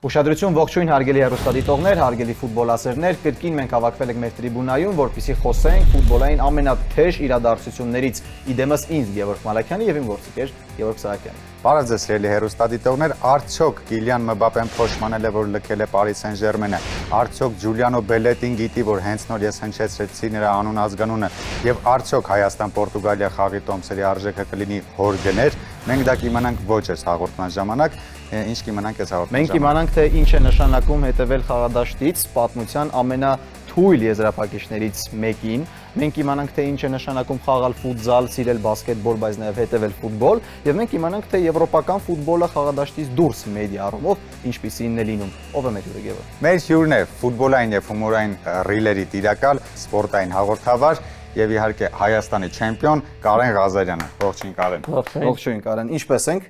Ուշադրություն ողջույն հարգելի հեռուստադիտողներ, հարգելի ֆուտբոլասերներ, կրկին մենք հավաքվել ենք մեր տրիբունայում, որպեսզի խոսենք ֆուտբոլային ամենաթեժ իրադարձություններից, իդեմս ինձ Գևորգ Մալաքյանի եւ իմ գործընկեր Գևորգ Սահակյանի։ Բարև ձեզ սիրելի հեռուստադիտողներ, արդյոք Կիլիան Մբապեն փոշմանել է, որ լքել է Պարի Սեն-Ժերմենը, արդյոք Ջուլիանո Բելետին գիտի, որ հենց նոր ես հնչեցրեցի նրա անուն ազգանունը, եւ արդյոք Հայաստան-Պորտուգալիա խաղի տոմսերի արժեքը կլինի հորգներ, մենք դա կիմանանք ոչ այս հաղորդման ժամանակ, ինչ կիմանանք այս հաղորդման ժամանակ։ Մենք կիմանանք, թե ինչ է նշանակում հետևել խաղադաշտից պատմության ամենաթույլ եզրափակիչներից մեկին, մենք կիմանանք, թե ինչ է նշանակում խաղալ ֆուտզալ, սիրել բասկետբոլ, բայց նաև հետևել ֆուտբոլ, եւ մենք կիմանանք, թե եվրոպական ֆուտբոլը խաղադաշտից դուրս մեդիա առումով ինչպիսին է լինում։ Ով է մեր հյուրը Գևորգ։ Մեր հյուրն է ֆուտբոլային եւ հումորային ռիլերի տիրակալ, սպորտային հաղորդավար եւ իհարկե Հայաստանի չեմպիոն Կարեն Ղազարյանը։ Ողջույն Կարեն։ Ողջույն Կարեն, ինչպե՞ս ենք։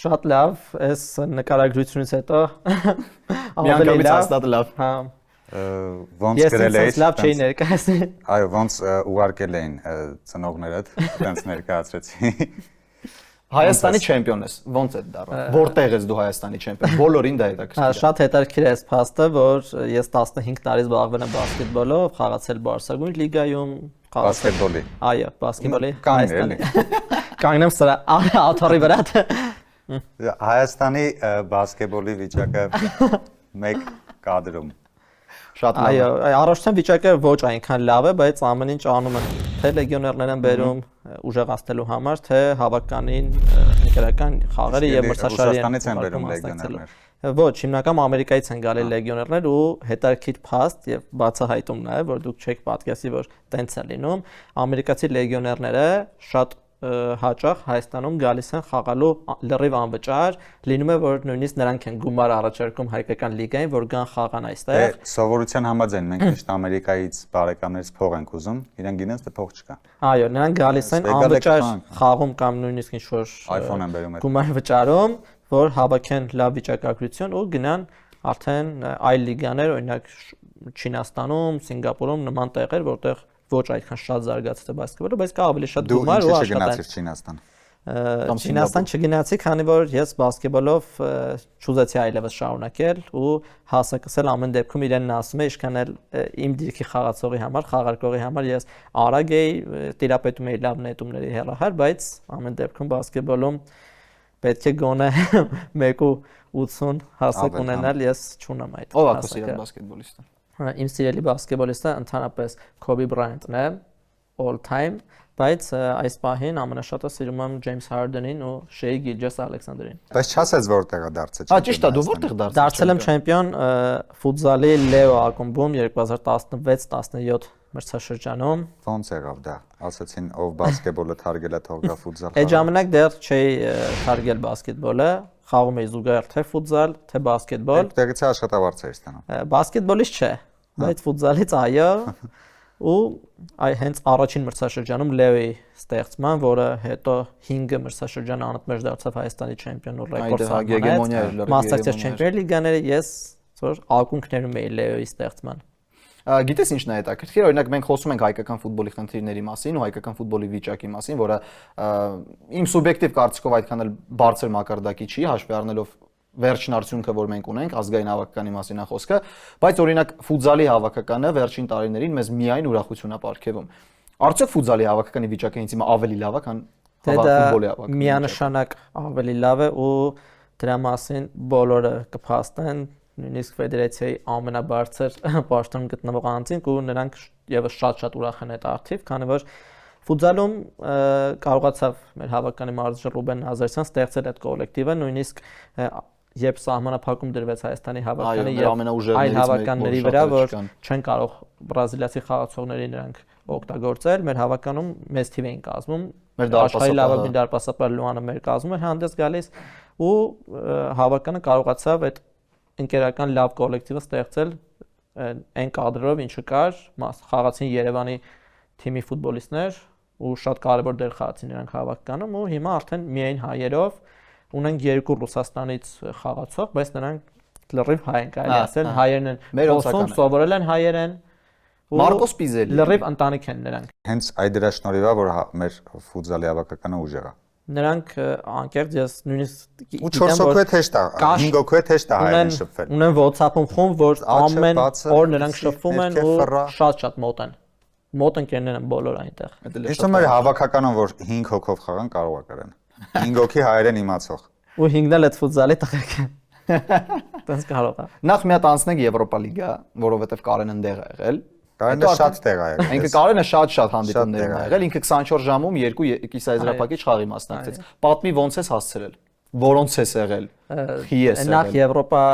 Շատ լավ, այս նկարագրությունից հետո ավելի լավ։ Հա։ Ոնց գրել էի։ Ես լավ չէի ներկայացնել։ Այո, ոնց ուղարկել էին ծնողներդ, տենց ներկայացրեցի։ Հայաստանի չեմպիոն ես, ոնց է դառա։ Որտեղ ես դու Հայաստանի չեմպիոն։ Բոլորին դա հետաքրքիր է։ Շատ հետաքրքիր է այս փաստը, որ ես 15 տարի զբաղվել եմ բասկետբոլով, խաղացել Բարսագույն լիգայում, բասկետբոլի։ Այո, բասկետբոլի Հայաստանի։ Կանգնեմ սրա աթոռի վրա։ Հայաստանի բասկետբոլի վիճակը մեկ կադրում։ Շատ լավ։ Այո, առողջության վիճակը ոչ այնքան լավ է, բայց ամեն ինչ անում են թե լեգիոներներ են բերում ուժեղացնելու համար, թե հավաքականին ընկերական խաղերը եւ մրցաշարի են բերում լեգիոներներ։ Ոչ, հիմնականում Ամերիկայից են գալի լեգիոներներ ու հետաքրքիր փաստ եւ բացահայտում նաեւ, որ դուք չեք պատկասի, որ տենց է լինում, ամերիկացի լեգիոներները շատ հաճախ Հայաստանում գալիս են խաղալու լրիվ անվճար, լինում է որ նույնիսկ նրանք են գումար առաջարկում հայկական լիգային, որ գան խաղան այստեղ։ Սովորության համաձայն մենք միշտ Ամերիկայից բարեկամներից փող ենք ուզում, իրենք գինես թե փող չկա։ Այո, նրանք գալիս են անվճար խաղում կամ նույնիսկ ինչ-որ iPhone են բերում գումար վճարում, որ հավաքեն լավ վիճակագրություն ու գնան արդեն այլ լիգաներ, օրինակ Չինաստանում, Սինգապուրում նման տեղեր, որտեղ ոչ այդքան շատ զարգացած է բասկետբոլը, բայց կա ավելի շատ գումար ու աշխատանք։ Չինաստան չգնացի, քանի որ ես բասկետբոլով չուզեցի այլևս շարունակել ու հասակսել ամեն դեպքում իրենն ասում է, ինչքան էլ իմ դիրքի խաղացողի համար, խաղարկողի համար ես արագ էի, տիրապետում էի լավ նետումների հեռահար, բայց ամեն դեպքում բասկետբոլում պետք է գոնե 1.80 հասակ ունենալ, ես չունեմ այդ հասակը։ Ո՞վ է քո սիրած բասկետբոլիստը։ Իմ սիրելի բասկետբոլիստը ընդհանրապես Kobe Bryant-ն է, all time, բայց այս պահին ամենաշատը սիրում եմ Ջեյմս Հարդենին ու Շեյ Գիլջես-Ալեքսանդրին։ Բայց չասես որտեղ է դարձել։ Հա, ճիշտ է, դու որտեղ դարձել եմ չեմպիոն ֆուտզալի Լեո ակումբում 2016-17 մրցաշրջանում։ Ոնց եղավ դա։ Ասացին ով բասկետբոլը թարգել է թող գա ֆուտզալ։ Այդ ժամանակ դեռ չէի թարգել բասկետբոլը, խաղում էի զուգահեռ թե ֆուտզալ, թե բասկետբոլ։ Այդտեղից աշխատավարձ էի ստանում։ Բասկետբոլից չէ, բայց ֆուտզալից այո։ Ու հենց առաջին մրցաշրջանում Լեոյի ստեղծման, որը հետո 5 մրցաշրջան անընդմեջ դարձավ Հայաստանի չեմպիոն ու ռեկորդ սահմանեց։ Մասնակցեց Չեմպիոններ լիգաները, ես որ ակունքներում էի Լեոյի ստեղծման։ Գիտես ինչն է հետաքրքիր, օրինակ մենք խոսում ենք հայկական ֆուտբոլի խնդիրների մասին ու հայկական ֆուտբոլի վիճակի մասին, որը իմ սուբյեկտիվ կարծիքով այդքան էլ բարձր մակարդակի չի, հաշվի առնելով վերջին արդյունքը, որ մենք ունենք, ազգային հավաքականի մասին է խոսքը, բայց օրինակ ֆուտզալի հավաքականը վերջին տարիներին մեզ միայն ուրախություն է ապարգևում։ Արդյոք ֆուտզալի հավաքականի վիճակը ինձ հիմա ավելի լավ է, քան ֆուտբոլի հավաքականի։ Միանշանակ ավելի լավ է ու դրա մասին բոլորը կփաստեն, նույնիսկ ֆեդերացիայի ամենաբարձր պաշտոնում գտնվող անձինք ու նրանք եւս շատ ուրախ են այդ արդիվ, քանի որ ֆուտզալում կարողացավ մեր հավաքականի մարզիչ Ռուբեն Նազարյան ստեղծել այդ կոլեկտիվը, նույնիսկ երբ սահմանափակում դրվեց Հայաստանի հավաքականի եւ այլ հավաքականների վրա, որ չեն կարող բրազիլիացի խաղացողների նրանք օգտագործել, մեր հավաքականում մեծ թիվ էին կազմում, մեր աշխարհի լավագույն դարպասապար Լուանը մեր կազմում էր հանդես գալիս ու հավաքականը կարողացավ այդ ընկերական լավ կոլեկտիվը ստեղծել այն կադրով, ինչը կար, խաղացին Երևանի թիմի ֆուտբոլիստներ ու շատ կարևոր դեր խաղացին նրանք հավաքականում ու հիմա արդեն միայն հայերով ունենք 2 Ռուսաստանից խաղացող, բայց նրանք լրիվ հայ են կարելի ասել, հայերն են Մեր խոսում, օծականը։ սովորել են հայերեն։ Մարկոս Պիզելի։ Լրիվ ընտանիք են նրանք։ Հենց այդ դրա շնորհիվ է, որ մեր ֆուտզալի հավաքականը ուժեղ է։ Նրանք անկեղծ ես նույնիսկ Ու 4 հոգու հետ հեշտ է, 5 հոգու հետ հեշտ է հայերեն շփվել։ Ունեն WhatsApp-ում խումբ, որ ամեն օր նրանք շփվում են ու ֆռա։ շատ մոտ են։ Մոտ ընկերներ են բոլոր այնտեղ։ Իսկ մեր հավաքականը, որ 5 հոգով խաղան, կարող է կրեն։ 5 հոգի հայերեն իմացող։ Ու 5-ն էլ այդ ֆուտզալի տղեկ են։ Տենց կարող է։ Նախ մի հատ անցնենք Եվրոպա լիգա, որովհետև Կարեն ընդեղ է եղել։ Կարենը շատ տեղ է եղել։ Ինքը Կարենը շատ հանդիպումներ է եղել, ինքը 24 ժամում 2 կիսաեզրափակիչ խաղի մասնակցեց։ Պատմի ոնց ես հասցրել, որոնց ես եղել, խի ես եղել։ Նախ Եվրոպա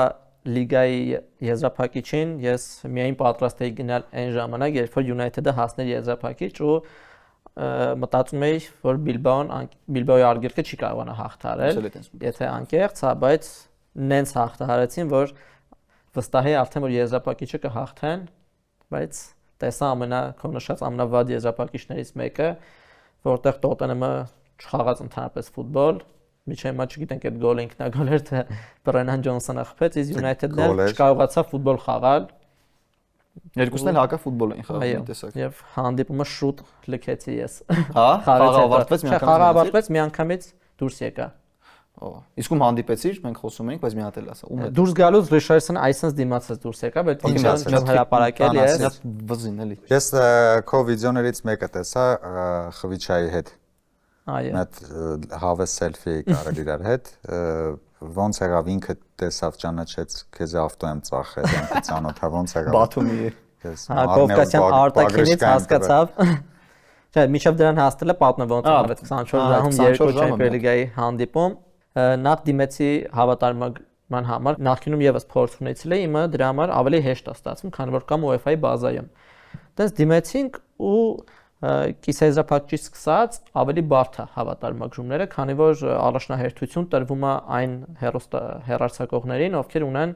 լիգայի եզրափակիչին ես միայն պատրաստ էի գնալ այն ժամանակ, երբ որ United-ը հասներ եզրափակիչ ու մտածում էի, որ Բիլբաոյի արգելքը չի կարողանա հաղթահարել, եթե անկեղծ, բայց նենց հաղթահարեցին, որ վստահ էի արդեն որ եզրափակիչը կհաղթեն, բայց տեսա քո նշած ամենավատ եզրափակիչներից մեկը, որտեղ Տոտենհեմը չխաղաց ընդհանրապես ֆուտբոլ, միջի հիմա չգիտենք այդ գոլը ինքնագոլ էր թե Բրենան Ջոնսոնը խփեց, իսկ United-ն չկարողացավ ֆուտբոլ խաղալ։ Երկուսն էլ հակա ֆուտբոլ էին խաղում տեսակ։ Եվ հանդիպումը շուտ լքեցի ես։ Հա, խաղը ավարտվեց միանգամից դուրս եկա։ Իսկ ում հանդիպեցիր, մենք խոսում էինք, բայց մի հատ էլ ասա։ Ում է։ Դուրս գալուց Ռիշարդսոնը այսպես դիմացած դուրս եկա, բայց ինչ հրապարակել ես։ Վզին էլի։ Ես քո վիդեոներից մեկը տեսա Խվիչայի հետ։ Այո։ Այդ հավես սելֆի կարել իրար հետ, ոնց եղավ ինքը տեսավ ճանաչեց, քեզ ավտո եմ ծախել, ինքը ծանոթա ոնց եղավ։ Բաթումի։ Կովկասյան արտաքինից հասկացավ։ Չէ, միջև դրան հասնելը պատմը ոնց եղավ 24 ժամում 2 Champions League-ի հանդիպում։ Նախ դիմեցի հավատարման համար, նախկինում եւս փորձ ունեցել էի, իմը դրա համար ավելի հեշտ է ստացվում, քանի որ կամ UEFA-ի բազայում։ Դենց դիմեցինք ու կիսաեզրափակիչից սկսած ավելի բարդ է հավատարմագրումները, քանի որ առաջնահերթություն տրվում է այն հեռարձակողներին, ովքեր ունեն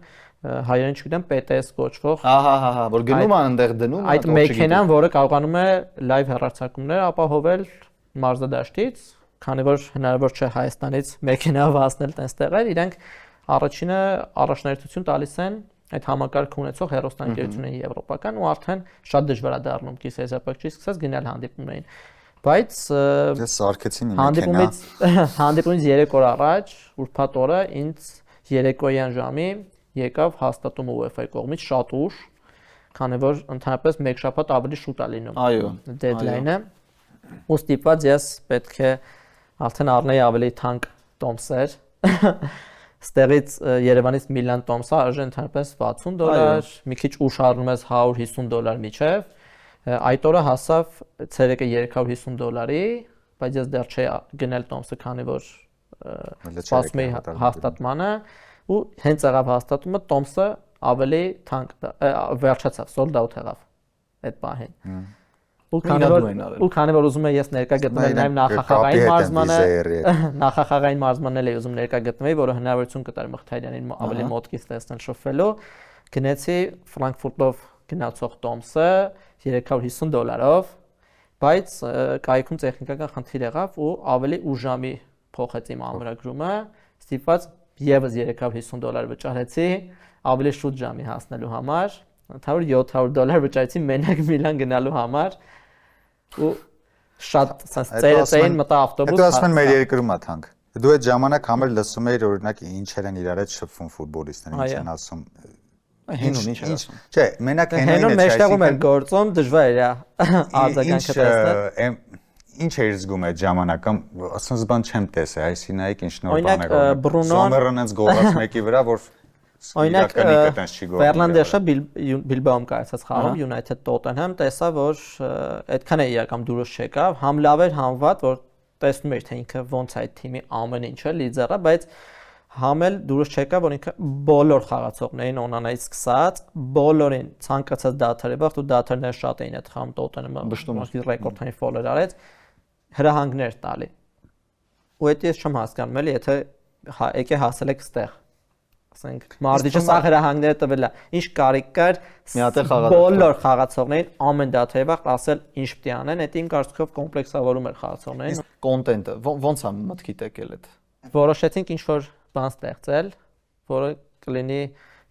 հայերեն չգիտեմ PTS կոչվող։ Ահա, որ գնում են այնտեղ դնում այդ մեքենան, որը կարողանում է լայվ հեռարձակումներ ապահովել մարզադաշտից, քանի որ հնարավոր չէ Հայաստանից մեքենայով հասնել տենց տեղեր, իրենք առաջինը առաջնահերթություն տալիս են այդ համակարգը ունեցող հեռուստաընկերությունների եվրոպական ու արդեն շատ դժվար է դառնում կիսաեզրափակիչից սկսած գնալ հանդիպումներին։ Բայց ես սարքեցի մի մեքենա։ Հանդիպումից 3 օր առաջ, ուրբաթ օրը ինձ երեկոյան ժամի եկավ հաստատումը UEFA-ի կողմից շատ ուշ, քանի որ ընդհանրապես մեկ շաբաթ ավելի շուտ է լինում։ Այո։ Դեդլայնը։ Ու ստիպված ես պետք է արդեն առնեի ավելի թանկ տոմսեր։ Ստեղից Երևանից Միլան տոմսը արժի ընդհանրապես $60, մի քիչ ուշ առնում ես $150 միջև։ Այդ օրը հասավ ցերեկը $350, բայց ես դեռ չէի գնել տոմսը, քանի որ սպասում էի հաստատմանը ու հենց եղավ հաստատումը, տոմսը ավելի թանկ վերջացավ, sold out եղավ այդ պահին։ Ու քանի որ ուզում եմ ես ներկա գտնվել նաև նախախաղային մարզմանն էլ էի ուզում ներկա գտնվել, որը հնարավորություն կտար Մխիթարյանին ավելի մոտքից տեսնել շփվելու, գնացի Ֆրանկֆուրտով գնացող տոմսը $350, բայց կայքում տեխնիկական խնդիր եղավ ու ավելի ուշ ժամի փոխեց իմ ամրագրումը, ստիպված եւս $350 վճարեցի ավելի շուտ ժամի հասնելու համար, ընդհանուր $700 վճարեցի մենակ Միլան գնալու համար ու շատ ծերծային մտա ավտոբուս։ Հետո ասում են մեր երկրում է թանկ։ Դու այդ ժամանակ համեր լսում էիր օրինակ ինչեր են իրար հետ շփվում ֆուտբոլիստները, ինչ են ասում։ Հենուն ինչ էր ասում։ Չէ, մենակ հենուն մեջտեղում են գործում, դժվար է արձագանքը տեսնել։ Ինչ էր զգում այդ ժամանակը, ասես բան չեմ տեսել, այսինքն նայեք ինչ նոր բաներ կան։ Սոմերն այնց գողաց մեկի վրա, որ Օրինակ Ֆերնանդեշը Բիլբաոում կայացած խաղում United Tottenham տեսա, որ այդքան է իրական դուրս չեկավ, համ լավ էր, համ վատ, որ տեսնում էր թե ինքը ոնց այդ թիմի ամեն ինչը լիդերը, բայց համ էլ դուրս չեկավ, որ ինքը բոլոր խաղացողներին Օնանայից սկսած, բոլորին ցանկացած դաթարի վաղ ու դաթարներ շատ էին այդ խաղում Tottenham-ը ռեկորդային ֆոլեր արեց, հրահանգներ տալի։ Ու դա ես չեմ հասկանում, էլի եթե եկե հասել եք ստեղ ասենք Մարդիչը սա հրահանգները տվել է, ինչ կարիք կար բոլոր խաղացողներին ամեն դաթարի վաղ ասել ինչ պետք է անեն, դա իմ կարծիքով կոմպլեքսավորում էր խաղացողներին։ Կոնտենտը ո՞նց է մտքի տեկել այդ։ Որոշեցինք ինչ որ բան ստեղծել, որը կլինի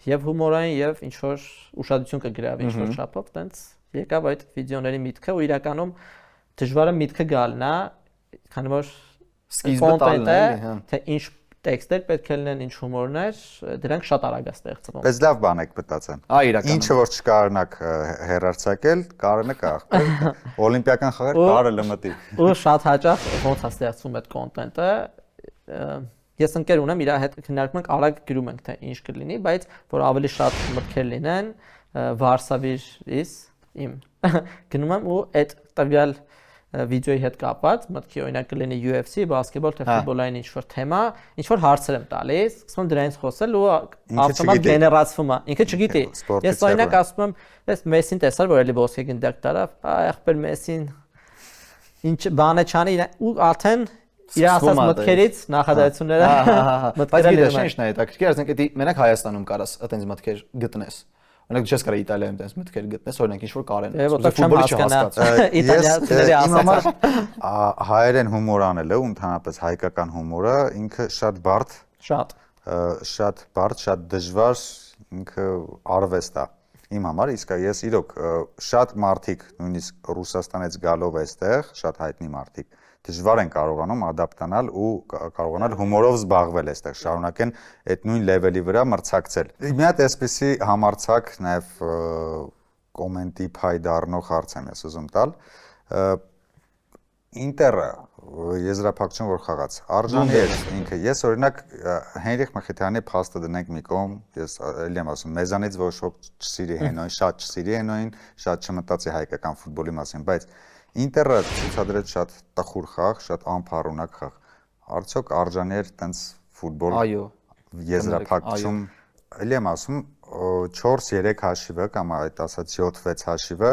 եւ հումորային եւ ինչ որ ուշադրություն կգրավի ինչ որ չափով, տենց եկավ այդ վիդեոների միտքը ու իրականում դժվարը միտքը գալն է, քանի որ սկիզբը տալն է, հա։ Թե ինչ տեքստեր պետք է լինեն, ինչ հումորներ, դրանք շատ արագ է ստեղծվում։ Պես լավ բան եք մտածեն։ Իրականում։ Ինչը որ չկարողանաք հերարցակել, կարողն է կախել։ Օլիմպիական խաղեր կարելի մտի։ Ու շատ հաճախ ոնց է ստեղծվում այդ կոնտենտը։ Ես ընկեր ունեմ, իր հետ քննարկում ենք, արագ գրում ենք թե ինչ կլինի, բայց որ ավելի շատ մտքեր լինեն, Վարշավից իմ գնում եմ ու այդ տվյալ վիդեոյի հետ կապված, մտքի օրինակ կլինի UFC, բասկետբոլ, թե ֆուտբոլային ինչ-որ թեմա, ինչ-որ հարցեր եմ տալիս, սկսում եմ դրանից խոսել ու ավտոմատ գեներացվում է։ Ինքը չգիտի։ Ես օրինակ ասում եմ, ես Մեսսին տեսար, որ էլի ոսկե գնդակ տարավ, ախպեր Մեսսին ինչ բան է չանի ու արդեն իր ասած մտքերից նախադասությունները մտքերը լրիվ ինչն է հետաքրքիր, ասենք դա մենակ Հայաստանում կարաս այտենց մտքեր գտնես։ Օրինակ չես կարա Իտալիայում տես մտքեր գտնես, օրինակ ինչ որ կարեն։ Ֆուտբոլի չհասկանա։ Իտալիացիների ասած հայերեն հումոր անելը, ընդհանրապես հայկական հումորը ինքը շատ բարդ, շատ բարդ, շատ դժվար, ինքը արվեստ է իմ համար, իսկ ես իրոք շատ մարդիկ, նույնիսկ Ռուսաստանից գալով այստեղ, շատ հայտնի մարդիկ դժվար են կարողանում ադապտանալ ու կարողանալ հումորով զբաղվել այստեղ, շարունակեն այդ նույն լեվելի վրա մրցակցել։ Մի հատ այսպեսի համարցակ նաև կոմենտի փայ դառնող հարց եմ ես ուզում տալ։ Ինտերը եզրափակչություն որ խաղաց, արժանի էր ինքը։ Ես օրինակ Հենրիխ Մխիթարյանի փաստը դնենք մի կողմ, ես էլի եմ ասում, մեզանից ոչ ոք չսիրի Հենոյին, շատ չսիրի Հենոյին, շատ չմտածի հայկական ֆուտբոլի մասին, բայց Ինտերը ցուցադրեց շատ տխուր խաղ, շատ անփառունակ խաղ։ Արդյոք արժանի էր տենց ֆուտբոլ։ Այո։ Եզրափակչում, էլի եմ ասում, 4-3 հաշիվը կամ այդ ասած 7-6 հաշիվը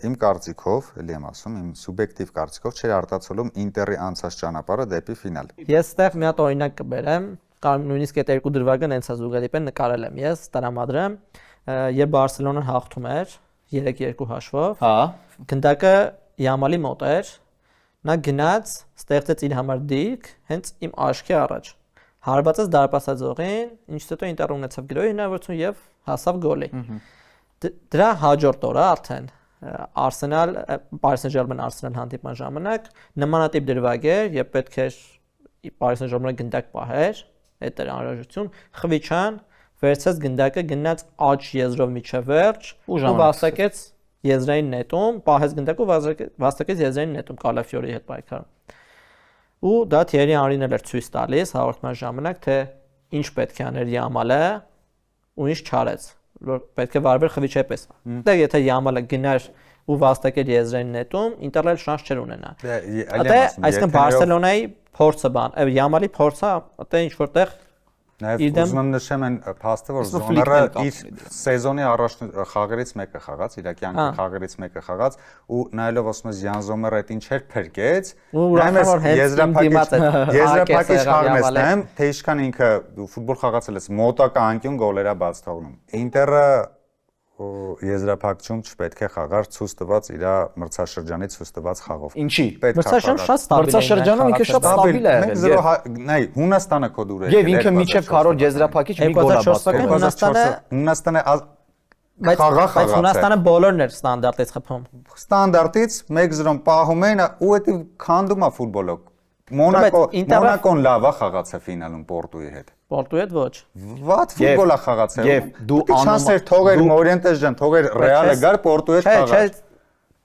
իմ կարծիքով, էլի եմ ասում, իմ սուբյեկտիվ կարծիքով չէր արտացոլում Ինտերի անցած ճանապարհը դեպի ֆինալ։ Ես այդտեղ մի հատ օրինակ կբերեմ, կամ նույնիսկ այդ երկու դրվագը նենցա զուգադիպեն նկարել եմ ես, տրամադրեմ, երբ Բարսելոնան հաղթում էր 3-2 հաշվով։ Հա։ Գնդակը Յամալի մոտ էր, նա գնաց, ստեղծեց իր համար դիրք, հենց իմ աչքի առաջ։ Հարվածեց դարպասաձողին, ինչից հետո Ինտերը ունեցավ գրոյի հնարավորություն եւ հասավ գոլի։ Դրա հաջորդ օրը արդեն Arsenal, Paris Saint-Germain Arsenal հանդիպման ժամանակ նմանատիպ դրվագ էր, եւ պետք էր Paris Saint-Germain-ը գնդակ պահեր, այդ էր անհրաժեշտություն, խվիչան վերցրեց գնդակը, գնաց աջ եզրով միջև վերջ ու վաստակեց եզրային նետում, պահեց գնդակը ու վաստակեց եզրային նետում Կալաֆիորի հետ պայքարում։ Ու դա Թիերի Անրին էր ցույց տալիս հաղորդման ժամանակ, թե ինչ պետք է աներ Յամալը ու ինչ չարեց, որ պետք է վարվեր խվիչի պես։ Դե եթե Յամալը գնար ու վաստակեր եզրային նետում, Ինտերն շանս չէր ունենա։ Դա այսինքն Բարսելոնայի փորձը բան, Յամալի փորձը, դա ինչ որտեղ Նաև ուզում եմ նշեմ այն փաստը, որ Զոմերը իր սեզոնի առաջ խաղերից մեկը խաղաց, իր կյանքի խաղերից մեկը խաղաց ու նայելով ասում ես Յան Զոմերը այդ ինչ էր փրկեց, նայում եզրափակիչ խաղն ես նայում, թե ինչքան ինքը ֆուտբոլ խաղացել ես մոտակա անկյուն գոլերա բաց թողնում։ Ինտերը եզրափակչում չպետք է խաղար ցույց տված իր մրցաշրջանի ցույց տված խաղով։ Ինչի։ Մրցաշրջանը շատ ստաբիլ է։ Մրցաշրջանում ինքը շատ ստաբիլ է եղել։ Նայ, Հունաստանը կո դուր է։ Եվ ինքը միջև քարոր եզրափակիչ մի գոլ է բացել։ Հունաստանը բայց Հունաստանը բոլորն էր ստանդարտից խփում։ Ստանդարտից 1-0 պահում են ու դա քանդում է ֆուտբոլը։ Մոնակոն լավ է խաղացել ֆինալում Պորտուի հետ։ Պորտուի հետ ոչ։ Վատ ֆուտբոլ է խաղացել։ Եվ դու անոմալ թողեր Մորենտես ջան, թողեր Ռեալը գար Պորտուի հետ խաղաց։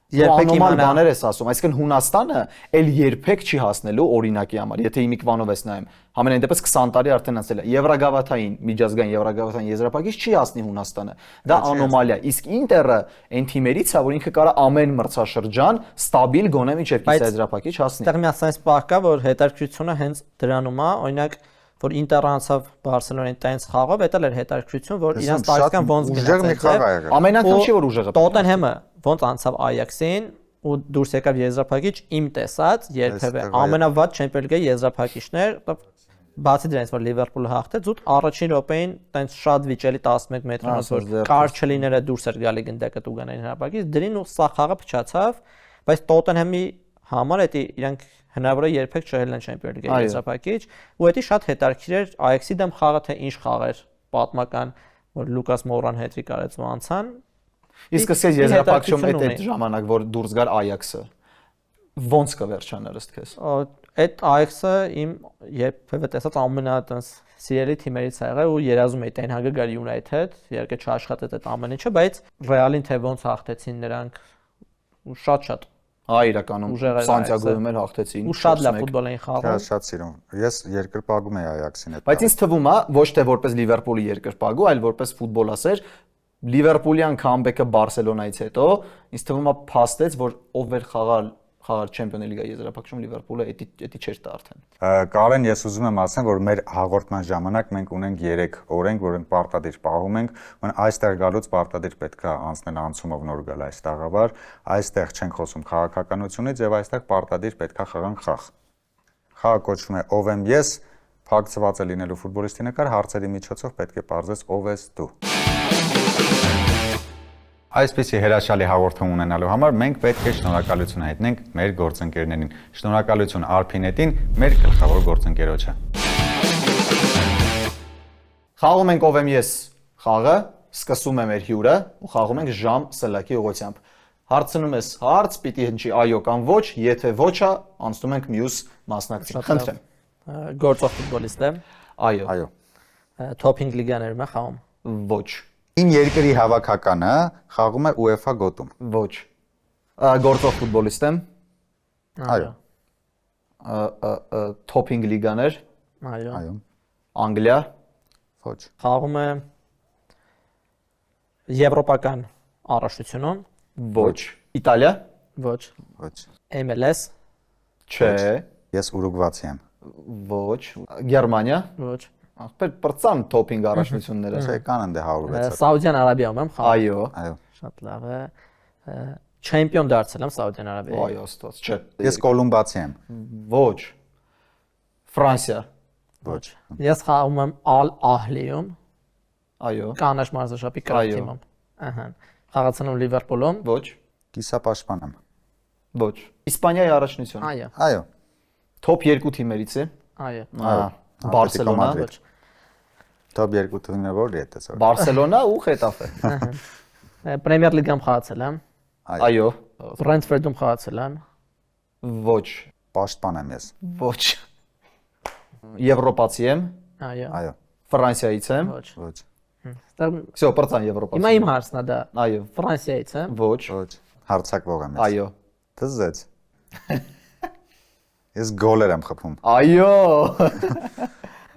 Երբեք անոմալ բաներ ես ասում, այսինքն Հունաստանը էլ երբեք չի հասնելու օրինակի համար, եթե Իմիկվանով ես նայում, համենայն դեպս 20 տարի արդեն ասել է, Եվրագավաթային, միջազգային Եվրագավաթային եզրափակիչ չի հասնի Հունաստանը, դա անոմալիա, իսկ Ինտերը այն թիմերից է, որ ինքը կարա ամեն մրցաշրջան ստաբիլ գոնե միջև կիսա եզրափակիչ հասնի։ Այդտեղ մի ասած պահ կա, որ հետաքրքրությունը հենց դրանում է, օրինակ որ Ինտերը անցավ Բարսելոնայի տենց խաղով, դա էր հետաքրքրություն, որ իրանց տարիքան ոնց գնաց։ Ամեն անգամ չի որ ուժեղը։ Տոտենհեմը ոնց անցավ Այաքսին ու դուրս եկավ եզրափակիչ իմ տեսած երբևէ ամենավատ Չեմպիոնս լիգայի եզրափակիչներ, բացի դրանից որ Լիվերպուլը հաղթեց, ու առաջին րոպեին տենց շատ վիճելի 11 մետրոնոց որ կարչելիները դուրս էր գալի գնդակը տուգանային հրապակից, դրին ու սա խաղը փչացավ, բայց Տոտենհեմի համար դա իրանք հնարավոր է երբեք չհելնեն Չեմպիոնս լիգայի եզրափակիչ, ու դա շատ հետաքրքիր էր Այաքսի դեմ խաղը թե ինչ խաղ էր պատմական որ Լուկաս Մորան հետրիկ արեց ու անցան։ Իսկ ասես եզրափակում այդ ժամանակ, որ դուրս գար Այաքսը, ոնց կվերջանար ըստ քեզ։ Այդ Այաքսը իմ երբևէ տեսած ամենատենց սիրելի թիմերից ա եղել ու երազում էի Ten Hag-ը գար United, իհարկե չաշխատեց այդ ամեն ինչը, բայց Ռեալին թե ոնց հաղթեցին նրանք ու շատ Հա, իրականում Սանտիագոյում էլ հաղթեցին։ ու շատ լավ ֆուտբոլ էին խաղում։ Շատ սիրում։ Ես երկրպագում էի Այաքսին հետ։ Բայց ինձ թվում է, ոչ թե որպես Լիվերպուլի երկրպագու, այլ որպես ֆուտբոլասեր, Լիվերպուլյան քամբեքը Բարսելոնայից հետո ինձ թվում է փաստեց, որ ով էր խաղալ Չեմպիոնս լիգայի եզրափակում Լիվերպուլը էդի չէր տա արդեն։ Կարեն, ես ուզում եմ ասեմ, որ մեր հաղորդման ժամանակ մենք ունենք 3 օրենք, որոնք պարտադիր պահում ենք, որ այստեղ գալուց պարտադիր պետք է անցնել անցումով նոր գալ այս տաղավար, այստեղ չենք խոսում քաղաքականությունից եւ այստեղ պարտադիր պետք է խաղանք խաղ։ Խաղը կոչվում է Ով եմ ես, փակցված է լինելու ֆուտբոլիստի նկար, հարցերի միջոցով պետք է բարձես ով ես դու։ Այսպիսի հրաշալի հաղորդում ունենալու համար մենք պետք է շնորհակալություն հայտնենք մեր գործընկերներին։ Շնորհակալություն Արփինետին, մեր գլխավոր գործընկերոջը։ Խաղում ենք Ով եմ ես խաղը, սկսում է մեր հյուրը ու խաղում ենք ժամ սլակի ուղղությամբ։ Հարցնում ես հարց, պիտի հնչի այո կամ ոչ, եթե ոչա, անցնում ենք մյուս մասնակցին։ Խնդրեմ։ Գործող ֆուտբոլիստ է։ Այո։ Այո։ Թոփինգ լիգաներում է խաղում։ Ոչ։ Իմ երկրի հավաքականը խաղում է UEFA գոտում։ Ոչ։ Գործող ֆուտբոլիստ եմ։ Այո։ Թոփինգ լիգաներ։ Այո։ Այո։ Անգլիա։ Ոչ։ Խաղում է եվրոպական առաջնությունում։ Ոչ։ Իտալիա։ Ոչ։ Ոչ։ MLS։ Չէ։ Ես ուրուգվացի եմ։ Ոչ։ Գերմանիա։ Ոչ։ Ախպեր բրծան թոփինգ առաջնությունները։ Չէ, կան ընդ 106-ը։ Սաուդյան Արաբիայում եմ խաղում։ Այո։ Այո։ Շատ լավ է։ Չեմպիոն դարձել եմ Սաուդյան Արաբիայում։ Այո, աստված, չէ։ Ես կոլումբացի եմ։ Ոչ։ Ֆրանսիա։ Ոչ։ Ես խաղում եմ Ալ Ահլիում, Այո։ կանաչ մարզաշապի Այո։ կրակտիմում։ Ահա։ Խաղացել եմ Լիվերպուլում։ Ոչ։ Կիսապաշտպան եմ։ Ոչ։ Իսպանիայի առաջնություն։ Այո։ Այո։ Top 2 թիմերից է։ Այո։ Բարսելոնա։ Ոչ։ Top 2 թիմը որի է տեսա։ Բարսելոնա ու Խետաֆե։ Պրեմիեր լիգայում խաղացել եմ։ Այո։ Բրենթֆորդում խաղացել եմ։ Ոչ։ Պաշտպան եմ ես։ Ոչ։ Եվրոպացի եմ։ Այո։ Այո։ Ֆրանսիայից եմ։ Ոչ։ Ոչ։ Всё, բրծան եվրոպացի։ Հիմա իմ հարցն է դա։ Այո։ Ֆրանսիայից եմ։ Ոչ։ Ոչ։ Հարցակվող եմ ես։ Այո։ Դզեց։ Ես գոլեր եմ խփում։ Այո։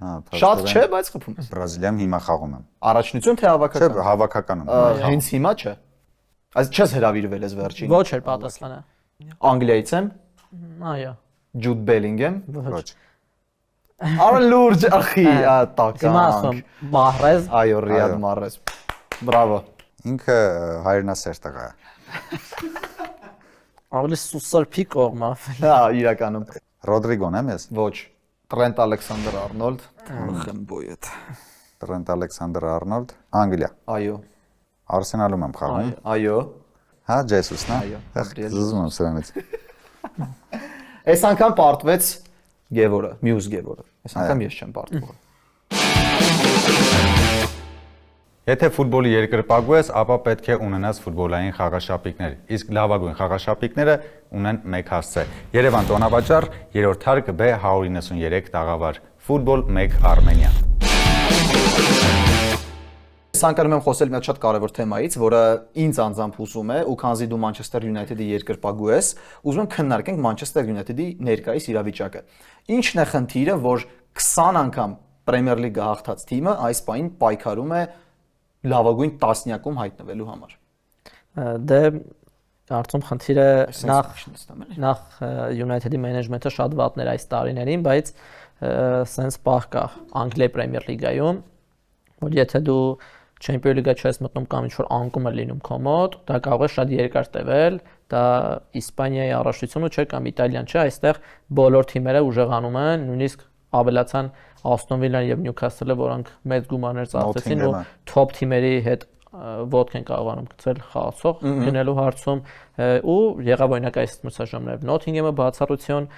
Հա, Շատ չէ, բայց խփում ես։ Բրազիլիայում հիմա խաղում եմ։ Առաջնություն թե Չէ, հավաքական։ հավաքականում։ Հենց հիմա չէ։ Այս չես հրավիրվել ես վերջին։ Ոչ էր պատասխանը։ Անգլիայից եմ։ Այո։ Ջուդ Բելինգեմ։ Ոչ։ Արա լուրջ ախի, տական։ Հիմա ասում Մահրեզ։ Այո, Ռիադ Մարես։ Բրավո։ Ինքը հայրենասեր տղա է։ Ավելի սուսերփի կողմը։ Հա, իրականում։ Ռոդրիգոն եմ ես։ Ոչ։ Տրենտ Ալեքսանդր Արնոլդ։ Խմբոյետ։ Տրենտ Ալեքսանդր Արնոլդ, Անգլիա։ Այո։ Արսենալում եմ խաղում։ Այո։ Հա, Ջեսուսն է։ Այո, Գաբրիել Զզում եմ սրանից։ Այս անգամ պարտվեց Գևորը, մյուս Գևորը։ Այս անգամ ես չեմ պարտվում։ Եթե ֆուտբոլի երկրպագու ես, ապա պետք է ունենաս ֆուտբոլային խաղաշապիկներ։ Իսկ լավագույն խաղաշապիկները ունեն մեկ հասցե։ Երևան տոնավաճառ, 3-րդ հարկ B193 տաղավար։ Ֆուտբոլ 1 Արմենիա։ Ես անկանում եմ խոսել մի հատ շատ կարևոր թեմայից, որը ինձ անձամբ հուզում է, ու քանզի դու Manchester United-ի երկրպագու ես, ուզում եմ քննարկենք Manchester United-ի ներկայիս իրավիճակը։ Ինչն է խնդիրը, որ 20 անգամ Premier League-ը հաղթած թիմը այս պահին պայքարում է լավագույն տասնյակում հայտնվելու համար։ Դե կարծում խնդիրը նախ United-ի մենեջմենթը շատ վատներ այս տարիներին, բայց սենց պահ կա Անգլիայի Պրեմիեր լիգայում, որ եթե դու Champions League-ը չես մտնում կամ ինչ-որ անկում է լինում քո մոտ, դա կարող է շատ երկար տևել, դա Իսպանիայի առաջնությունը չէ կամ Իտալիան չէ, այստեղ բոլոր թիմերը ուժեղանում են, նույնիսկ ավելացան Aston Villa-ն եւ Newcastle-ը, որոնք մեծ գումարներ ծախսեցին ու top թիմերի հետ ոտք են կարողանում գցել խաղացող գնելու հարցում ու եղավ օրինակ այս մրցաշրջաններով Nottingham-ը բացառություն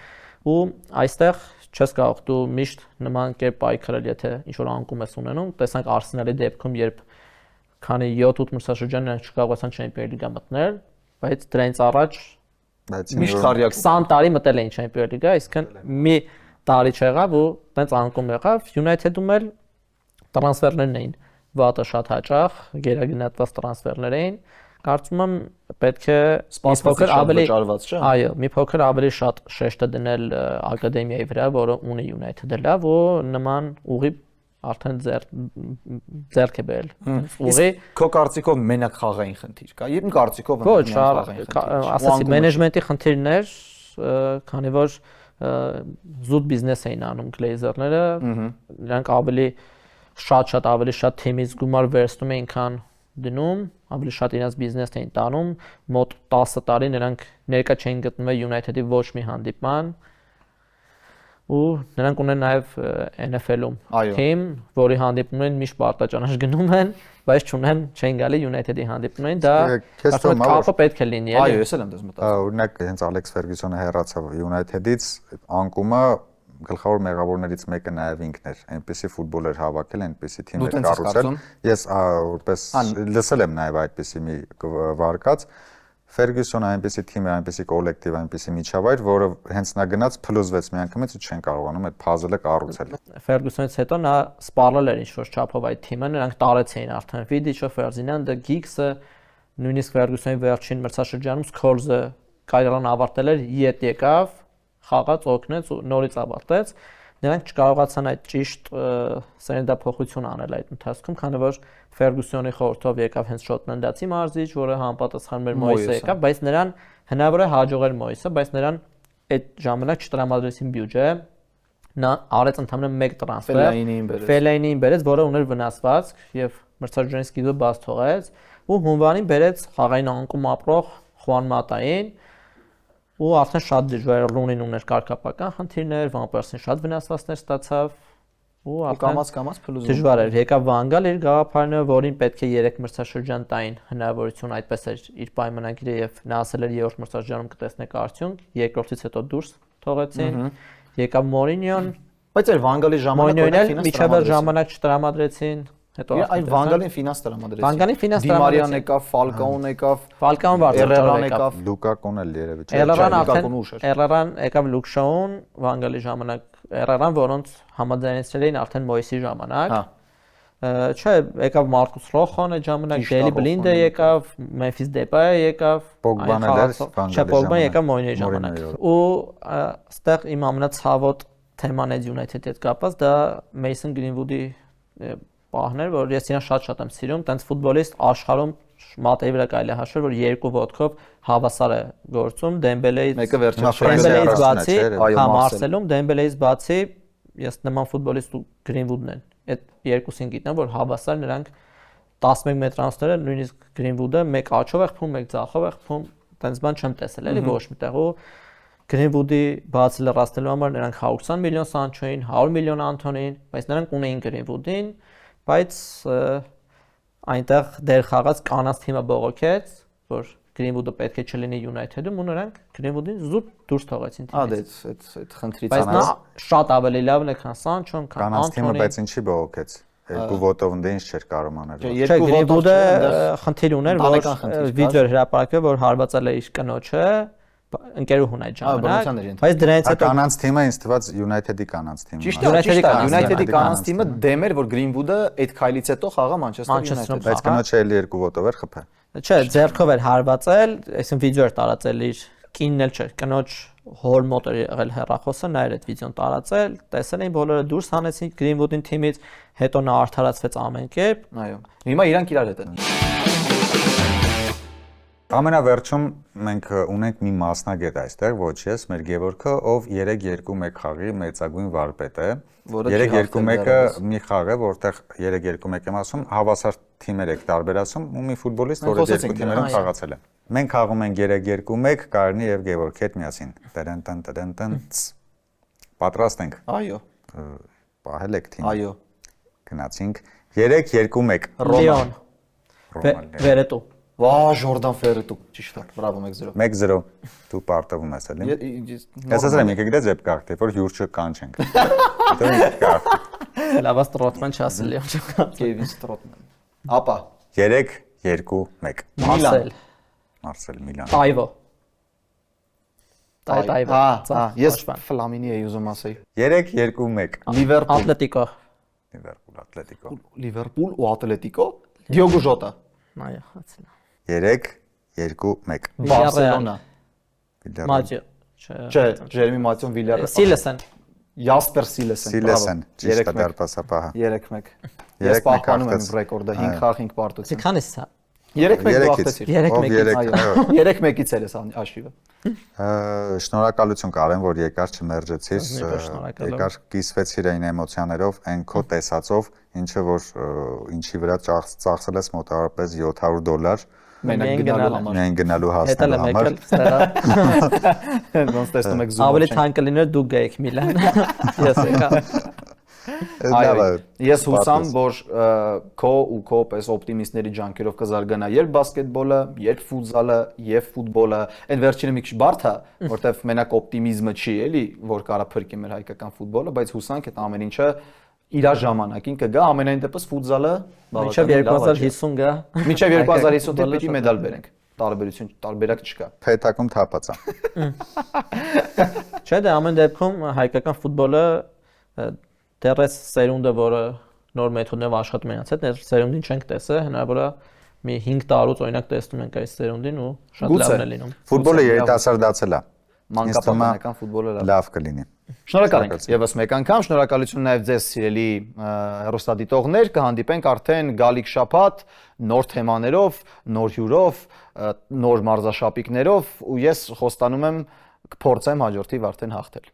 ու այստեղ չես կարող դու միշտ նման կերպ պայքարել, եթե ինչ որ անկում ես ունենում, տեսանք Arsenal-ի դեպքում, երբ քանի 7-8 մրցաշրջան նրանք չկարողացան Champions League մտնել, բայց դրանից առաջ միշտ քարյակ 20 տարի մտել էին Champions League, այսինքն մի տարի չեղավ ու տենց անկում եղավ։ United-ում էլ տրանսֆերներն էին վատը շատ հաճախ, գերագնահատված տրանսֆերներ էին։ Կարծում եմ պետք է մի փոքր ավելի վճարված, չէ՞։ Այո, մի փոքր ավելի շատ շեշտը դնել ակադեմիայի վրա, որը ունի United-ը լավ ու նման ուղի արդեն ձեռք է բերել։ Ուղի քո կարծիքով մենակ խաղային խնդիր կա։ Իմ կարծիքով ոչ, ասացի մենեջմենտի խնդիրներ, քանի որ զուտ բիզնես էին անում գլեյզերները, նրանք ավելի շատ թիմից գումար վերցնում էին, քան դնում, ավելի շատ իրենց բիզնեսն էին տանում, մոտ 10 տարի նրանք ներկա չէին գտնվել United-ի ոչ մի հանդիպման ու նրանք ունեն նաև NFL-ում թիմ, որի հանդիպումներին միշտ պարտաճանաչ գնում են, բայց չեն գալի United-ի հանդիպումներին, դա կապը պետք է լինի, էլի։ Այո, ես էլ եմ դες մտածում։ Օրինակ հենց Ալեքս Ֆերգյուսոնը հեռացավ United-ից, անկումը գլխավոր մեղավորներից մեկը նաև ինքն էր, այնպեսի ֆուտբոլեր հավաքել, այնպեսի թիմեր կառուցել։ Ես որպես լսել եմ նաև այդպեսի մի վարկած Ֆերգյուսոնը այնպեսի թիմ է, այնպեսի կոլեկտիվ, այնպեսի միջավայր, որը հենց նա գնաց փլուզվեց միանգամից ու չեն կարողանում այդ puzzle-ը կառուցել։ Ֆերգյուսոնից հետո նա սպառել էր ինչ-որ չափով այդ թիմը, նրանք տարեցին արդեն Վիդիչը, Ֆերդինանդը, Գիգսը, նույնիսկ Ֆերգյուսոնի վերջին մրցաշրջանում Սքոլզը կարիերան ավարտել էր, ետ եկավ, խաղաց, օգնեց ու նորից ավարտեց։ Նրանք չկարողացան այդ ճիշտ սերնդափոխություն անել այդ ընթացքում, քանի որ Ֆերգյուսոնի խորհրդով եկավ հենց շոտլանդացի մարզիչ, որը համապատասխանում էր Մոյսը եկավ, բայց նրան հնարավոր է հաջողել Մոյսը, բայց նրան այդ ժամանակ չտրամադրեցին բյուջե։ Նա արեց ընդհանրապես մեկ տրանսֆեր, Ֆելայնին բերեց, որը ուներ վնասվածք եւ մրցաշրջանի սկիզբը բաց թողեց, ու հունվարին բերեց խաղային անկում ապրող Խուան Մատային, ու արդեն շատ դժվար Լունին ուներ կարգապական խնդիրներ, Վան Պերսին շատ վնասվածքներ ստացավ ու կամաց փլուզում։ Դժվար էր, եկավ Վանգալ իր գաղափարը, որին պետք է 3 մրցաշրջան տային հնարավորություն, այդպես էր իր պայմանագիրը եւ նա ասել էր 3-րդ մրցաշրջանում կտեսնեք արդյունք, երկրորդից հետո դուրս թողեցին, եկավ Մորինյոն, բայց էր Վանգալի ժամանակ միջավայր ժամանակ չտրամադրեցին, հետո այն Վանգալին ֆինանս տրամադրեցին։ Վանգալին ֆինանս Դիմարիան եկավ, Ֆալկաուն եկավ, Էրերան եկավ, Լուկակոն էլ երևի չէ։ Էրերան եկավ Լուկշաուն, Վանգալի ժամանակ Էրերան, որոնց համաձայնեցրել էին արդեն Մոյսի ժամանակ։ Չէ, եկավ Մարկուս Ռոխոն այդ ժամանակ, Դելի Բլինդը եկավ, Մեմֆիս Դեպայը եկավ, Պոգբան էլ չէ, Պոգբան եկավ Մոյնի ժամանակ։ Ու այստեղ իմ ամենացավոտ թեման է United-ի հետ կապված, դա Մեյսոն Գրինվուդի պահներ, որ ես իրան շատ եմ սիրում, տենց ֆուտբոլիստ աշխարհում մատերի վրա կարելի է հաշվել, որ երկու ոտքով հավասար է գործում, Դեմբելեից մեկը վերջին Դեմբելեից բացի, հա Մարսելում Դեմբելեից բացի, ես նման ֆուտբոլիստ ու Գրինվուդն են։ Այդ երկուսին գիտնեմ, որ հավասար նրանք 11 մետրանոցները, նույնիսկ Գրինվուդը մեկ աչով է խփում, մեկ ձախով է խփում, տենց բան չեմ տեսել, էլի ոչ միտեղ ու Գրինվուդի բացի լրացնելու համար նրանք 120 միլիոն Սանչոին, 100 միլիոն Անթոնին, բայց նրանք ունեին Գրինվուդին, բայց այնտեղ դեր խաղաց կանանց թիմը բողոքեց, որ Գրինվուդը պետք է չլինի United-ում ու նրանք Գրինվուդին զուտ դուրս թողեցին թիմից։ Այդ խնդրից բայց նա շատ ավելի լավն է, քան Սանչոն, քան Անթոնին։ Կանանց թիմը բայց ինչի բողոքեց։ Երկու ոտով ընդ ինչ չէր կարող անել։ Չէ, Գրինվուդը խնդիր ուներ, որ վիդեո հրապարակվել, որ հարվածել է իր կնոջը, ընկերուհուն այդ ժամանակ, բայց դրանից հետո կանանց թիմը ինձ թվաց United-ի կանանց թիմը։ Ճիշտ է, United-ի կանանց թիմը դեմ էր, որ Գրինվուդը այդ քայլից հետո խաղա Manchester United-ում։ Բայց կնոջը էլի երկու ոտով էր խփել։ Չէ, ձեռքով էր հարվածել, այսինքն վիդեո էր տարածել իր կինն էլ չէ, կնոջ հոր մոտ էր եղել հեռախոսը, նա էր այդ վիդեոն տարածել, տեսել էին բոլորը դուրս հանեցին Գրինվուդին թիմից, հետո նա արդարացվեց ամեն կերպ։ Այո։ Հիմա իրանք իրար հետ են։ Ամենավերջում մենք ունենք մի մասնագետ այստեղ, ոչ ես, մեր Գևորգը, ով 3-2-1 խաղի մեծագույն վարպետ է։ 3-2-1-ը մի խաղ է, որտեղ 3-2-1 եմ ասում, հավասար թիմեր եք տարբերացում ու մի ֆուտբոլիստ, որը երկու թիմերում խաղացել է։ Մենք խաղում ենք 3-2-1 Կարնի եւ Գևորգի հետ միասին։ Տեն պատրաստ ենք։ Այո։ Պահել եք թիմը։ Այո։ Գնացինք 3-2-1 Լիոն։ Վերետու։ Վա, Ժորդան Ֆերետու, ճիշտ է, բրավո 1-0։ 1-0 դու պարտվում ես էլի։ Ես ասեմ, ինքը գիտես եպ կարգ, որ հյուր չկանչենք։ Դու ինքը կարգ։ Լավա Ստրոտման չասել Լիոն չկա։ Կեվին Ստրոտման։ Ապա 3-2-1 Մարսել, Մարսել Միլան Տայվո։ Տայվո։ Ես Ֆլամինի էի ուզում ասեի։ 3-2-1 Լիվերպուլ, Ատլետիկո։ Լիվերպուլ Ատլետիկո Լիվերպուլ ու Ատլետիկո, Դիոգո Ժոտա, Այո, հացին։ 3-2-1 Բարսելոնա, Մաջը։ չէ, Ջերեմի Մատյոն Վիլյարել, Սիլեսեն։ Յասպեր Սիլեսեն, Սիլեսեն ճիշտ է դարպասապահը 3-1։ Ես պահպանում եմ ռեկորդը 5 խաղ 5 պարտություն։ Քանից է։ 3-1 դու ախտեցիր։ 3-1-ից, Այո, 3-1-ից էլ է աշիվը։ Շնորհակալություն Կարեն, որ եկար չմերժեցիր, Շնորհակալ եմ։ եկար կիսվեցիր այն էմոցիաներով, այն քո տեսածով, ինչը որ ինչի վրա ծախսել ես մոտավորապես $700 Մենակ գնալու համար։ միայն գնալու Հետել հասնելու եմ համար։ եկել, ստերա։ Ոնց տեսնում եք զուգով։ Ավելի թանկ կլիներ դու գայեք Միլան։ Ես եկա։ Այո, ես հուսամ, որ քո ու քո պես օպտիմիստների ջանքերով կզարգանա երբ բասկետբոլը, երբ ֆուտզալը եւ ֆուտբոլը։ Այն վերջինը մի քիչ բարդ է, որտեվ մենակ օպտիմիզմը չի, էլի, որ կարա փրկի մեր հայկական ֆուտբոլը, բայց հուսանք այդ ամեն ինչը իր ժամանակին կգա, ամենայն դեպս ֆուտզալը Մինչև 2050 գա։ Մինչև 2050 դեպի պիտի մեդալ բերենք։ Տարբերակ չկա։ Փեթակում թափածա։ Չէ, դե ամեն դեպքում հայկական ֆուտբոլը դեռ էս սերունդը, որը նոր մեթոդներով աշխատում են ցած, դեռ սերունդին չենք տեսել, հնարավոր է մի 5 տարուց օրինակ տեսնում ենք այս սերունդին ու շատ լավն է լինում։ Ֆուտբոլը երիտասարդացել է։ Մանկապարտեզական ֆուտբոլը Լավ կլինի։ Շնորհակալ ենք եւս մեկ անգամ, շնորհակալություն նաեւ ձեզ սիրելի հեռուստադիտողներ, կհանդիպենք արդեն գալիք շաբաթ նոր թեմաներով, նոր հյուրով, նոր մարզաշապիկներով ու ես խոստանում եմ կփորձեմ հաջորդիվ արդեն հաղթել։